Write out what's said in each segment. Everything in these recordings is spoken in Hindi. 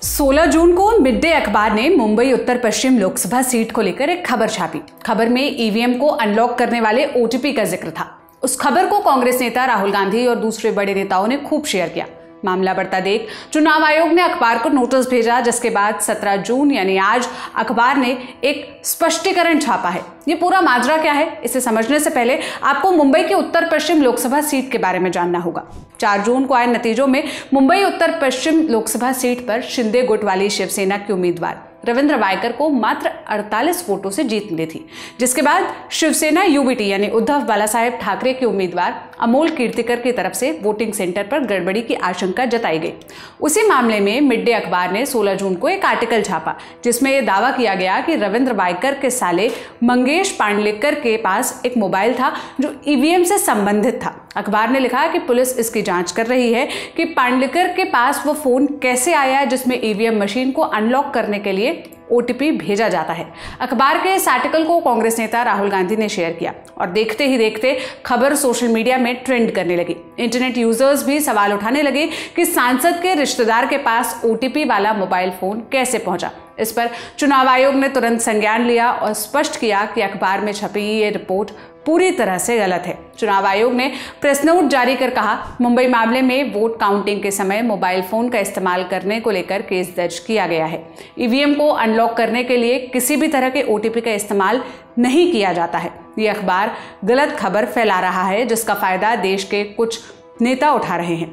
16 जून को मिड डे अखबार ने मुंबई उत्तर पश्चिम लोकसभा सीट को लेकर एक खबर छापी। खबर में ईवीएम को अनलॉक करने वाले ओटीपी का जिक्र था। उस खबर को कांग्रेस नेता राहुल गांधी और दूसरे बड़े नेताओं ने खूब शेयर किया। मामला बढ़ता देख चुनाव आयोग ने अखबार को नोटिस भेजा, जिसके बाद 17 जून यानी आज अखबार ने एक स्पष्टीकरण छापा है। ये पूरा माजरा क्या है, इसे समझने से पहले आपको मुंबई के उत्तर पश्चिम लोकसभा सीट के बारे में जानना होगा। 4 जून को आए नतीजों में मुंबई उत्तर पश्चिम लोकसभा सीट पर शिंदे गुट वाली शिवसेना के उम्मीदवार रविंद्र वायकर को मात्र 48 वोटों से जीत मिली थी, जिसके बाद शिवसेना यूबीटी यानी उद्धव बालासाहेब ठाकरे के उम्मीदवार अमोल कीर्तिकर की तरफ से वोटिंग सेंटर पर गड़बड़ी की आशंका जताई गई। उसी मामले में मिड डे अखबार ने 16 जून को एक आर्टिकल छापा, जिसमें यह दावा किया गया कि रविंद्र वायकर के साले मंगेश पांडलेकर के पास एक मोबाइल था जो ईवीएम से संबंधित था। अखबार ने लिखा कि पुलिस इसकी जांच कर रही है कि पांडलेकर के पास वो फोन कैसे आया जिसमें ईवीएम मशीन को अनलॉक करने के लिए ओटीपी भेजा जाता है। अखबार के इस आर्टिकल को कांग्रेस नेता राहुल गांधी ने शेयर किया और देखते ही देखते खबर सोशल मीडिया में ट्रेंड करने लगी। इंटरनेट यूजर्स भी सवाल उठाने लगे कि सांसद के रिश्तेदार के पास ओटीपी वाला मोबाइल फोन कैसे पहुंचा। इस पर चुनाव आयोग ने तुरंत संज्ञान लिया और स्पष्ट किया कि अखबार में छपी ये रिपोर्ट पूरी तरह से गलत है। चुनाव आयोग ने प्रेस नोट जारी कर कहा, मुंबई मामले में वोट काउंटिंग के समय मोबाइल फोन का इस्तेमाल करने को लेकर केस दर्ज किया गया है। ईवीएम को अनलॉक करने के लिए किसी भी तरह के ओटीपी का इस्तेमाल नहीं किया जाता है। ये अखबार गलत खबर फैला रहा है, जिसका फायदा देश के कुछ नेता उठा रहे हैं।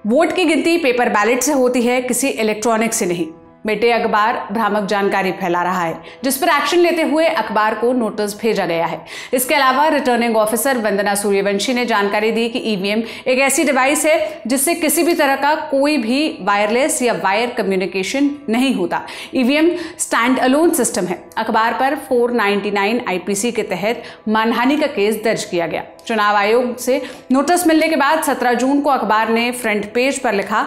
वोट की गिनती पेपर बैलेट से होती है, किसी इलेक्ट्रॉनिक से नहीं। मिड डे अखबार भ्रामक जानकारी फैला रहा है, जिस पर एक्शन लेते हुए अखबार को नोटिस भेजा गया है। इसके अलावा रिटर्निंग ऑफिसर वंदना सूर्यवंशी ने जानकारी दी कि ईवीएम एक ऐसी डिवाइस है जिससे किसी भी तरह का कोई भी वायरलेस या वायर कम्युनिकेशन नहीं होता। ईवीएम स्टैंड अलोन सिस्टम है। अखबार पर 499 आईपीसी के तहत मानहानि का केस दर्ज किया गया। चुनाव आयोग से नोटिस मिलने के बाद 17 जून को अखबार ने फ्रंट पेज पर लिखा,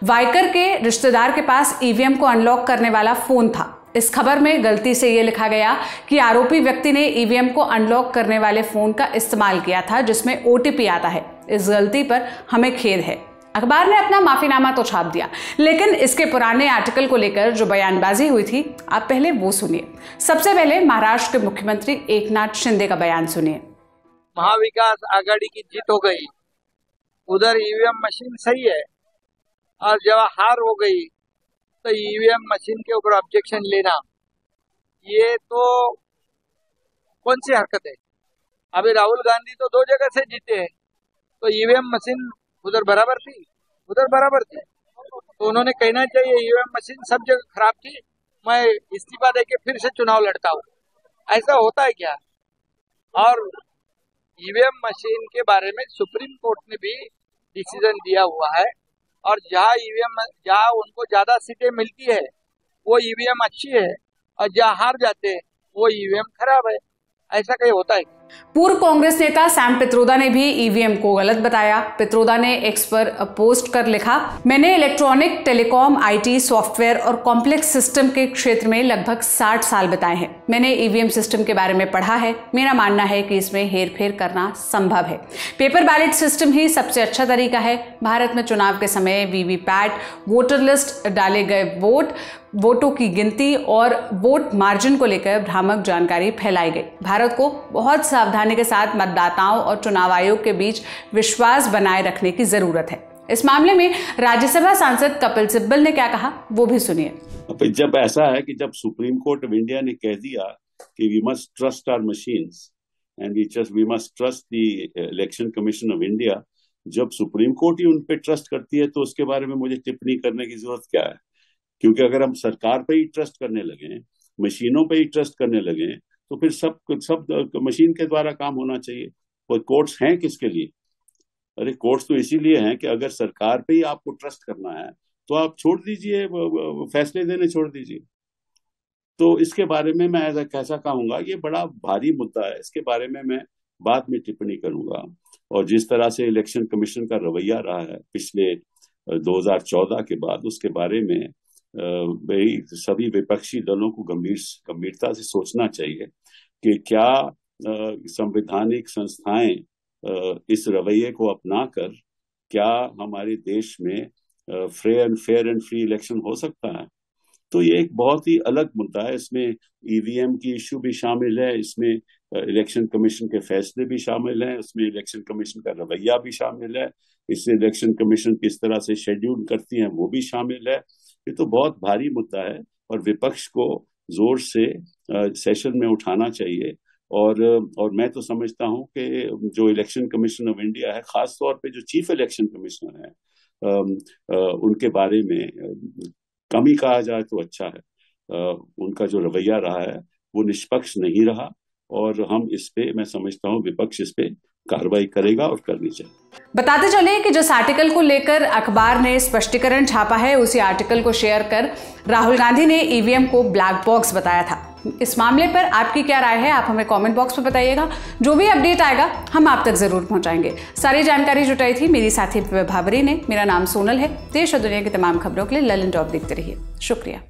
वायकर के रिश्तेदार के पास ईवीएम को अनलॉक करने वाला फोन था। इस खबर में गलती से यह लिखा गया कि आरोपी व्यक्ति ने ईवीएम को अनलॉक करने वाले फोन का इस्तेमाल किया था जिसमें ओटीपी आता है। इस गलती पर हमें खेद है। अखबार ने अपना माफीनामा तो छाप दिया, लेकिन इसके पुराने आर्टिकल को लेकर जो बयानबाजी हुई थी, आप पहले वो सुनिए। सबसे पहले महाराष्ट्र के मुख्यमंत्री एकनाथ शिंदे का बयान सुनिए। महाविकास आघाड़ी की जीत हो गई, उधर ईवीएम मशीन सही है, और जब हार हो गई तो ईवीएम मशीन के ऊपर ऑब्जेक्शन लेना, ये तो कौन सी हरकत है। अभी राहुल गांधी तो 2 जगह से जीते हैं, तो ईवीएम मशीन उधर बराबर थी, उधर बराबर थी, तो उन्होंने कहना चाहिए ईवीएम मशीन सब जगह खराब थी, मैं इस्तीफा देके फिर से चुनाव लड़ता हूँ। ऐसा होता है क्या। और ईवीएम मशीन के बारे में सुप्रीम कोर्ट ने भी डिसीजन दिया हुआ है, और जहाँ उनको ज्यादा सीटें मिलती है वो ईवीएम अच्छी है, और जहाँ हार जाते हैं वो ईवीएम खराब है। ऐसा कहीं होता है। पूर्व कांग्रेस नेता सैम पित्रोदा ने भी ईवीएम को गलत बताया। पित्रोदा ने एक्स पर पोस्ट कर लिखा, मैंने इलेक्ट्रॉनिक, टेलीकॉम, आईटी, सॉफ्टवेयर और कॉम्प्लेक्स सिस्टम के क्षेत्र में लगभग 60 साल बिताए हैं। मैंने ईवीएम सिस्टम के बारे में पढ़ा है। मेरा मानना है कि इसमें हेरफेर करना संभव है। पेपर बैलेट सिस्टम ही सबसे अच्छा तरीका है। भारत में चुनाव के समय वीवीपैट, वोटर लिस्ट, डाले गए वोटों की गिनती और वोट मार्जिन को लेकर भ्रामक जानकारी फैलाई गई। भारत को बहुत सावधानी के साथ मतदाताओं और चुनाव आयोग के बीच विश्वास बनाए रखने की जरूरत है। इस मामले में राज्यसभा सांसद कपिल सिब्बल ने क्या कहा, वो भी सुनिए। जब ऐसा है कि जब सुप्रीम कोर्ट ऑफ इंडिया ने कह दिया कि we must trust our machines and we must trust the election commission of India, जब सुप्रीम कोर्ट ही उन पे ट्रस्ट करती है तो उसके बारे में मुझे टिप्पणी करने की जरूरत क्या है। क्योंकि अगर हम सरकार पे ही ट्रस्ट करने लगे, मशीनों पे ही ट्रस्ट करने लगे, तो फिर सब मशीन के द्वारा काम होना चाहिए। और कोर्ट्स हैं किसके लिए? अरे कोर्ट्स तो इसीलिए हैं कि अगर सरकार पे ही आपको ट्रस्ट करना है तो आप छोड़ दीजिए, फैसले देने छोड़ दीजिए। तो इसके बारे में मैं कैसा कहूंगा, ये बड़ा भारी मुद्दा है। इसके बारे में मैं बाद में टिप्पणी करूंगा। और जिस तरह से इलेक्शन कमीशन का रवैया रहा है पिछले 2014 के बाद, उसके बारे में सभी विपक्षी दलों को गंभीरता से सोचना चाहिए कि क्या संवैधानिक संस्थाएं इस रवैये को अपनाकर क्या हमारे देश में फेयर एंड फ्री इलेक्शन हो सकता है। तो ये एक बहुत ही अलग मुद्दा है। इसमें ईवीएम की इश्यू भी शामिल है, इसमें इलेक्शन कमीशन के फैसले भी शामिल हैं, इसमें इलेक्शन कमीशन का रवैया भी शामिल है, इससे इलेक्शन कमीशन किस तरह से शेड्यूल करती है वो भी शामिल है। ये तो बहुत भारी मुद्दा है और विपक्ष को जोर से सेशन में उठाना चाहिए। और मैं तो समझता हूं कि जो इलेक्शन कमीशन ऑफ इंडिया है, खास तौर पे जो चीफ इलेक्शन कमिश्नर है, उनके बारे में कम ही कहा जाए तो अच्छा है। उनका जो रवैया रहा है वो निष्पक्ष नहीं रहा और हम इस पे, मैं समझता हूँ विपक्ष इस पे कार्रवाई करेगा और करनी चाहिए। बताते चले कि जिस आर्टिकल को लेकर अखबार ने स्पष्टीकरण छापा है, उसी आर्टिकल को शेयर कर राहुल गांधी ने ईवीएम को ब्लैक बॉक्स बताया था। इस मामले पर आपकी क्या राय है, आप हमें कमेंट बॉक्स में बताइएगा। जो भी अपडेट आएगा हम आप तक जरूर पहुंचाएंगे। सारी जानकारी जुटाई थी मेरी साथी भावरी ने। मेरा नाम सोनल है। देश और दुनिया की तमाम खबरों के लिए ललन टॉप देखते रहिए। शुक्रिया।